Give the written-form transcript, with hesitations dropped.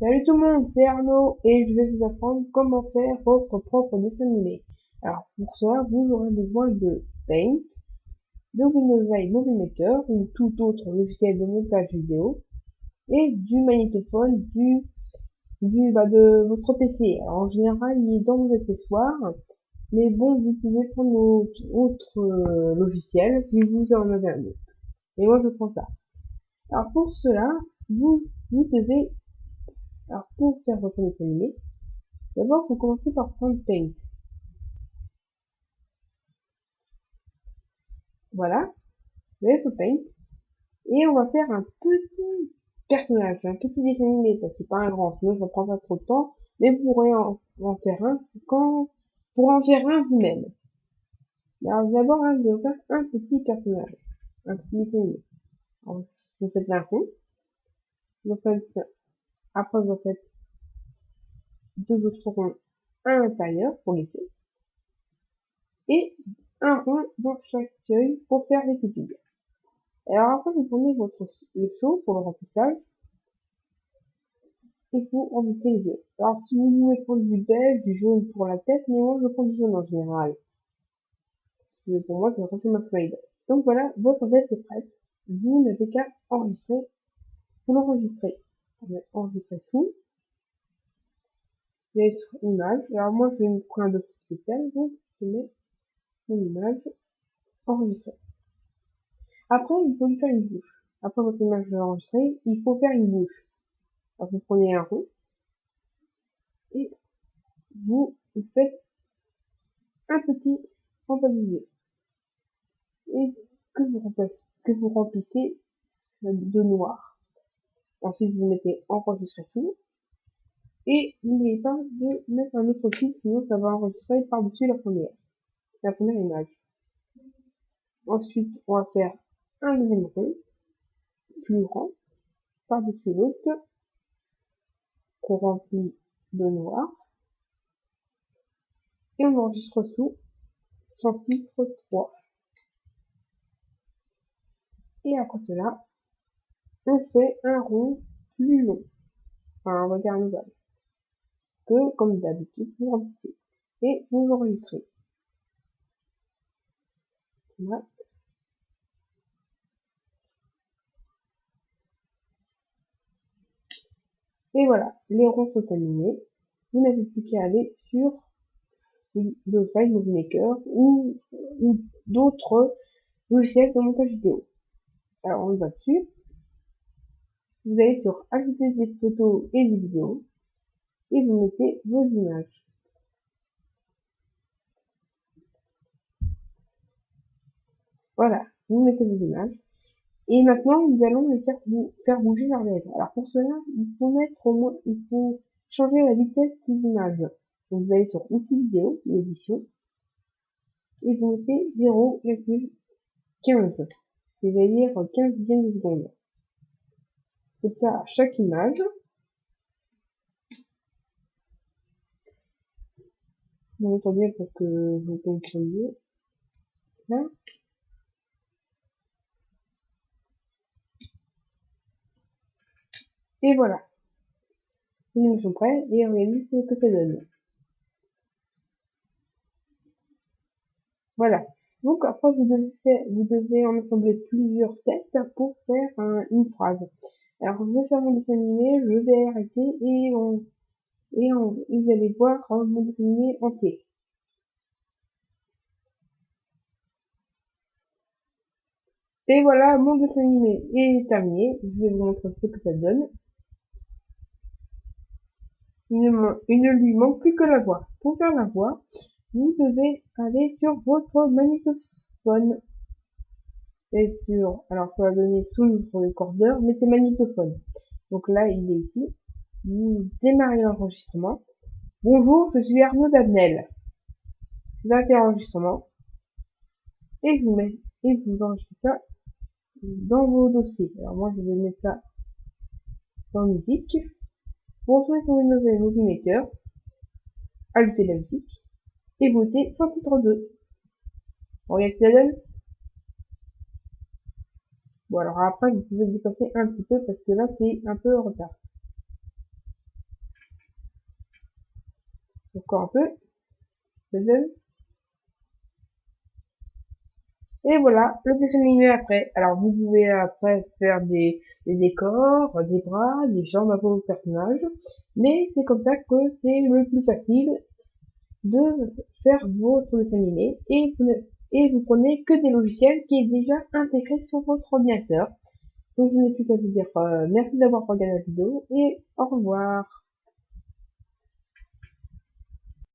Salut tout le monde, c'est Arnaud et je vais vous apprendre comment faire votre propre dessin animé. Alors pour cela, vous aurez besoin de Paint, de Windows Movie Maker ou tout autre logiciel de montage vidéo et du magnétophone de votre PC. Alors en général, il est dans vos accessoires, mais bon, vous pouvez prendre autre logiciel si vous en avez un autre. Et moi, je prends ça. Alors pour cela, vous devez, alors pour faire votre dessin animé, d'abord, vous commencez par prendre Paint. Voilà, vous allez sur Paint. Et on va faire un petit personnage, un petit dessin animé. Ça, c'est pas un grand, sinon ça prend pas trop de temps. Mais vous pourrez en faire un, pour en faire un vous-même. Alors d'abord, là, vous allez faire un petit personnage. Un petit dessin animé. Alors, vous faites un rond. Vous faites, après, vous faites deux autres ronds à l'intérieur pour les yeux. Et un rond dans chaque œil pour faire les pupilles. Alors après, vous prenez le seau pour le remplissage et vous remplissez les yeux. Alors si vous voulez prendre du beige, du jaune pour la tête, mais moi je prends du jaune en général. Mais pour moi, c'est ressemble à smile. Donc voilà, votre tête est prête. Vous n'avez qu'à enregistrer. Vous l'enregistrez. On va enregistrer sous. Vous allez sur image. Alors moi, je vais me prendre un dossier spécial, donc je mets mon image enregistrée. Après, il faut lui faire une bouche. Après votre image enregistrée, il faut faire une bouche. Alors vous prenez un rond et vous faites un petit emballage et que vous remplissez de noir. Ensuite, vous mettez enregistrer sous et n'oubliez pas de mettre un autre titre, sinon ça va enregistrer par-dessus la première image. Ensuite, on va faire un deuxième rond, plus grand, par-dessus l'autre, qu'on remplit de noir et on enregistre sous sans titre 3. Et après cela, on fait un rond plus long, enfin on va dire un ovale, que comme d'habitude vous remplissez et vous enregistrez. Là. Et voilà, les ronds sont alignés. Vous n'avez plus qu'à aller sur Windows Movie Maker ou d'autres logiciels de montage vidéo. Alors on va dessus. Vous allez sur ajouter des photos et des vidéos et vous mettez vos images. Voilà, vous mettez vos images. Et maintenant, nous allons les faire bouger vers l'arrière. Alors pour cela, il faut changer la vitesse des images. Donc vous allez sur outils vidéo, l'édition, et vous mettez 0,15, c'est-à-dire 15 dixièmes de seconde. C'est ça à chaque image. Je m'entends bien pour que vous compreniez. Là. Et voilà. Les images sont prêtes et regardez ce que ça donne. Voilà. Donc après, vous devez en assembler plusieurs sets pour faire une phrase. Alors, je vais faire mon dessin animé, je vais arrêter et vous allez voir mon dessin animé entier. Et voilà, mon dessin animé est terminé. Je vais vous montrer ce que ça donne. Il ne lui manque plus que la voix. Pour faire la voix, vous devez aller sur votre magnétophone. Et alors ça va donner sous notre recordeur, mais c'est magnétophone. Donc là, il est ici. Vous démarrez l'enregistrement. Bonjour, je suis Arnaud Dabnel. Vous arrêtez l'enregistrement et vous enregistrez ça dans vos dossiers. Alors moi, je vais mettre ça dans musique. Vous retrouvez sur Windows Movie Maker, ajouter la musique et voter sans titre 2. Regardez ce que ça donne. Bon alors après, vous pouvez dépasser un petit peu parce que là, c'est un peu en retard. Encore un peu. Et voilà, le dessin animé après. Alors vous pouvez après faire des décors, des bras, des jambes à vos personnages. Mais c'est comme ça que c'est le plus facile de faire votre dessin animé. Et vous prenez que des logiciels qui est déjà intégrés sur votre ordinateur. Donc je n'ai plus qu'à vous dire merci d'avoir regardé la vidéo et au revoir.